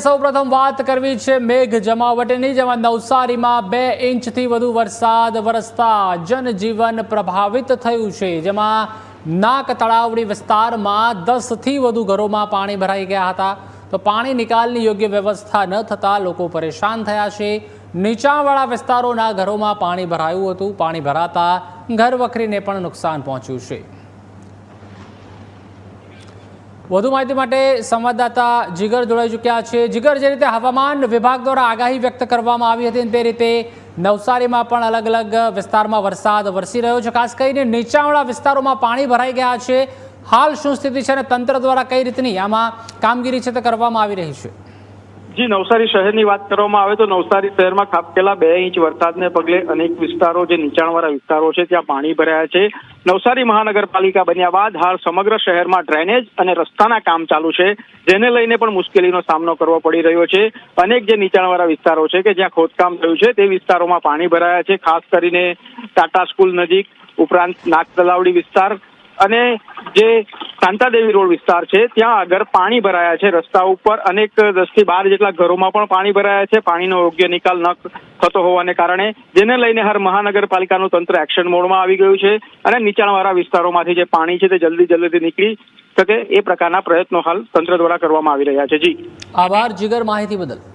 સૌપ્રથમ વાત કરવી છે મેઘ જમાવટની, જેમાં નવસારીમાં 2 ઇંચથી વધુ વરસાદ વરસતા જનજીવન પ્રભાવિત થયું છે, જેમાં નાક તળાવડી વિસ્તારમાં 10થી વધુ ઘરોમાં પાણી ભરાઈ ગયા હતા. તો પાણી નિકાલની યોગ્ય વ્યવસ્થા ન થતાં લોકો પરેશાન થયા છે. નીચાણવાળા વિસ્તારોના ઘરોમાં પાણી ભરાયું હતું. પાણી ભરાતા ઘરવખરીને પણ નુકસાન પહોંચ્યું છે. વધુ માહિતી માટે સંવાદદાતા જીગર જોડાઈ ચૂક્યા છે. જીગર, જે રીતે હવામાન વિભાગ દ્વારા આગાહી વ્યક્ત કરવામાં આવી હતી તે રીતે નવસારીમાં પણ અલગ અલગ વિસ્તારમાં વરસાદ વરસી રહ્યો છે. ખાસ કરીને નીચાણવાળા વિસ્તારોમાં પાણી ભરાઈ ગયા છે. હાલ શું સ્થિતિ છે અને તંત્ર દ્વારા કઈ રીતની આમાં કામગીરી છે તે કરવામાં આવી રહી છે? જી, નવસારી શહેરની વાત કરવામાં આવે તો નવસારી શહેરમાં ખાબકેલા 2 ઇંચ વરસાદને પગલે અનેક વિસ્તારો જે નીચાણવાળા વિસ્તારો છે ત્યાં પાણી ભરાયા છે. નવસારી મહાનગરપાલિકા બન્યા બાદ હાલ સમગ્ર શહેરમાં ડ્રેનેજ અને રસ્તાના કામ ચાલુ છે, જેને લઈને પણ મુશ્કેલીનો સામનો કરવો પડી રહ્યો છે. અનેક જે નીચાણવાળા વિસ્તારો છે કે જ્યાં ખોદકામ થયું છે તે વિસ્તારોમાં પાણી ભરાયા છે. ખાસ કરીને ટાટા સ્કૂલ નજીક, ઉપરાંત નાક તલાવડી વિસ્તાર અને જે શાંતાદેવી રોડ વિસ્તાર છે ત્યાં આગળ પાણી ભરાયા છે. રસ્તા ઉપર અનેક 10 થી 12 જેટલા ઘરોમાં પણ પાણી ભરાયા છે. પાણીનો યોગ્ય નિકાલ ન થતો હોવાને કારણે જેને લઈને હાલ મહાનગરપાલિકાનું તંત્ર એક્શન મોડમાં આવી ગયું છે અને નીચાણવાળા વિસ્તારોમાંથી જે પાણી છે તે જલ્દીથી નીકળી શકે એ પ્રકારના પ્રયત્નો હાલ તંત્ર દ્વારા કરવામાં આવી રહ્યા છે. જી, આભાર જીગર માહિતી બદલ.